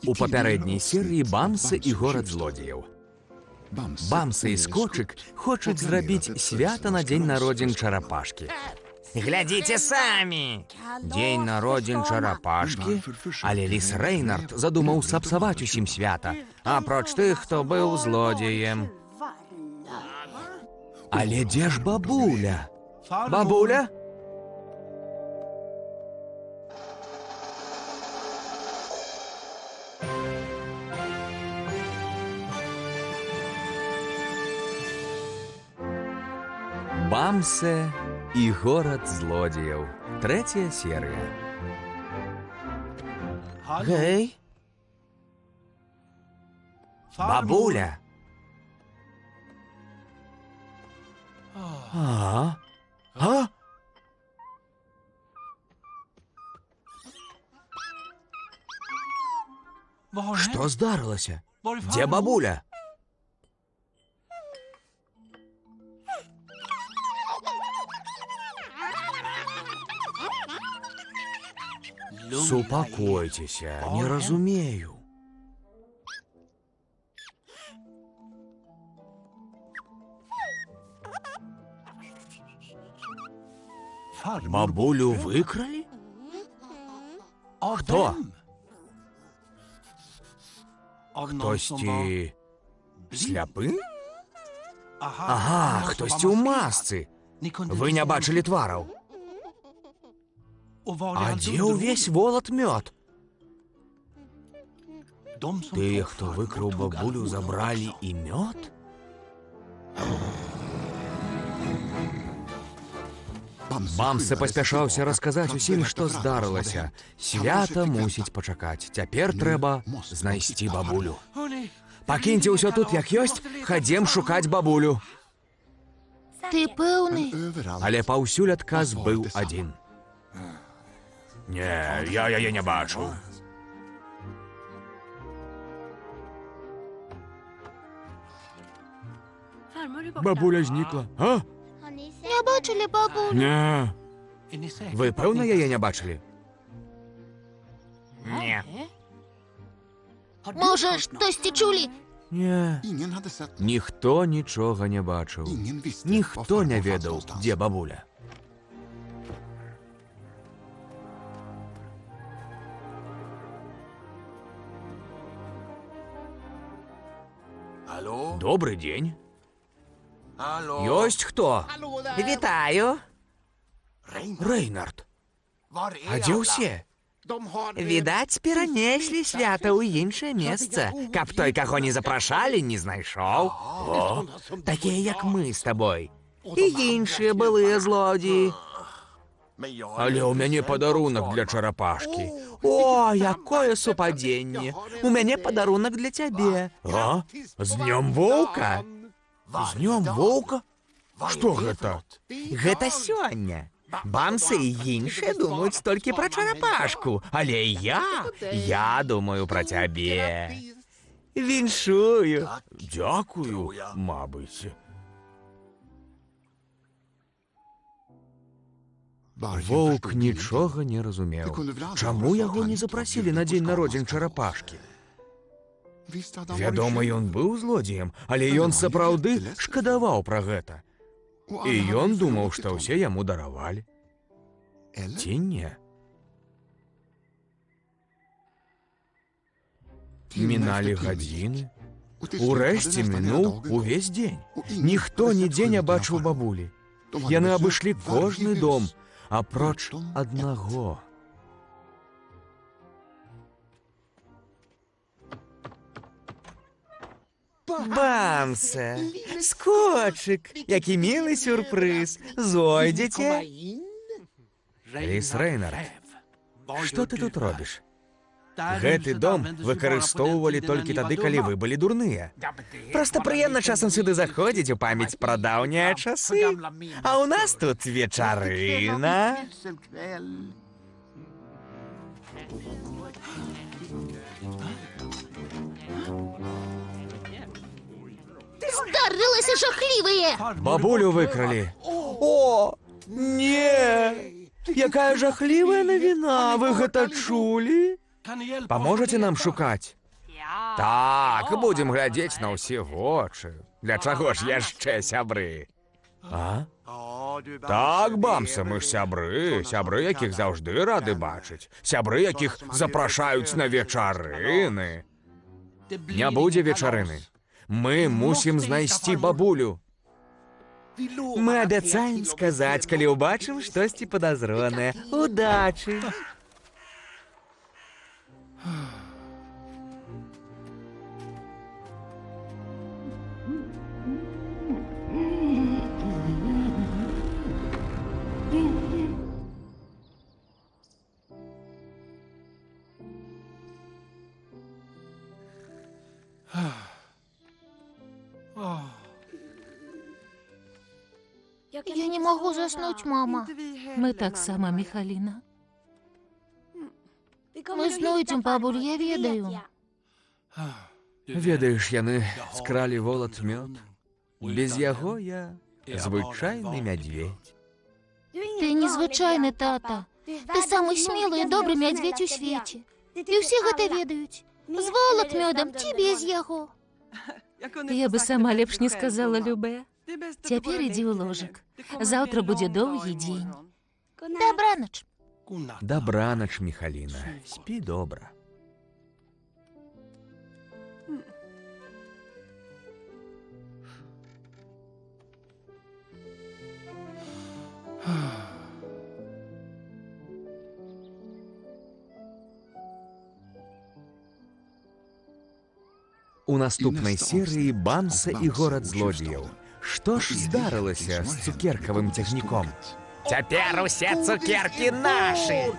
У папярэдняй серыі Бамсы і горад злодзеяў. Бамсы і Скочык хочуць зрабіць свята на дзень народзін чарапашкі. Глядзіце самі! Дзень народзін чарапашкі, але ліс Рэйнард задумаў сапсаваць усім свята, апроч тых, хто быў злодзеем. Але дзе ж бабуля? Бабуля? Бамсе і горад злодзеяў. 3-я серыя. Гэй! Бабуля! А? Што здарылася? Дзе бабуля? Супакойцеся, не разумею. Бабулю выкралі? Хто? Хтосьці сляпы? Ага, хтосьці ў масцы. Вы не бачылі твараў? А дзе ўвесь волат мёд? Тыя, хто выкраў бабулю, забралі і мёд? Бамсе паспяшаўся расказаць усім, што здарылася. Свята мусіць пачакаць. Цяпер трэба знайсці бабулю. Пакіньце ўсё тут, як ёсць, хадзем шукаць бабулю. Ты пэўны? Але паўсюль адказ быў адзін. Не, я яе не бачу. Бабуля знікла, а? Не бачылі бабулю? Не. Вы пэўна яе не бачылі? Не. Можа, штосьці чулі? Не. Ніхто нічога не бачыў. Ніхто не ведаў, дзе бабуля. Добрый дзень. Ёсць хто? Вітаю. Рэйнард. А дзе ўсе? Відаць, перанеслі свята ў іншае месца, каб той, каго не запрашалі, не знайшоў. О, такія, як мы з табой. І іншыя былыя злодзеі. Але ў мяне падарунак для чарапашкі. О, якое супадзенне! У мяне падарунак для цябе. А? З днём воўка? З днём воўка? Што гэта? Гэта сёння. Бамсы і іншыя думаюць толькі пра чарапашку, але я думаю пра цябе. Віншую. Дзякую, мабыць. Воўк нічога не разумеў. Чаму яго не запрасілі на дзень народзін чарапашкі? Вядома, ён быў злодзеем, але ён сапраўды шкадаваў пра гэта. І ён думаў, што ўсе яму даравалі. Ці не? Міналі гадзіны. Урэшце мінуў увесь дзень. Ніхто нідзе не бачыў бабулі. Яны абышлі кожны дом, апроч аднаго. Бамсе, Скочык, які мілы сюрпрыз. Зойдзеце? Ліс Рэйнард, што ты тут робіш? Гэты дом выкарыстоўвалі толькі тады, калі вы былі дурныя. Проста прыемна часам сюды заходзіць у памяць пра даўнія часы. А ў нас тут вечарына. Здарылася жахлівае! Бабулю выкралі. О, не! Якая жахлівая навіна, вы гэта чулі? Паможаце нам шукаць? Так, будзем глядзець на ўсе вочы. Для чаго ж яшчэ сябры? А? Так, Бамса, мы ж сябры, якіх заўжды рады бачыць. Сябры, якіх запрашаюць на вечарыны. Не будзе вечарыны. Мы мусім знайсці бабулю. Мы абяцаем сказаць, калі ўбачым штосьці падазронае. Удачы! Я не могу заснуть, мама. Мы таксама, Міхаліна. Мы знойдзем бабулю, я ведаю. Ведаеш, яны скралі волат мёд. Без яго я звычайны мядзведзь. Ты незвычайны, тата. Ты самы смелы і добры мядзведзь у свеце. І ўсе гэта ведаюць. З волат мёдам ці без яго. Я бы сама лепш не сказала, любая. Цяпер ідзі ў ложак. Заўтра будзе доўгі дзень. Дабранач. Дабранач, Міхаліна. Спі добра. У наступнай серыі Бамса і горад злодзеяў. Што ж здарылася з цукеркавым цягніком? Цяпер усе цукеркі нашы!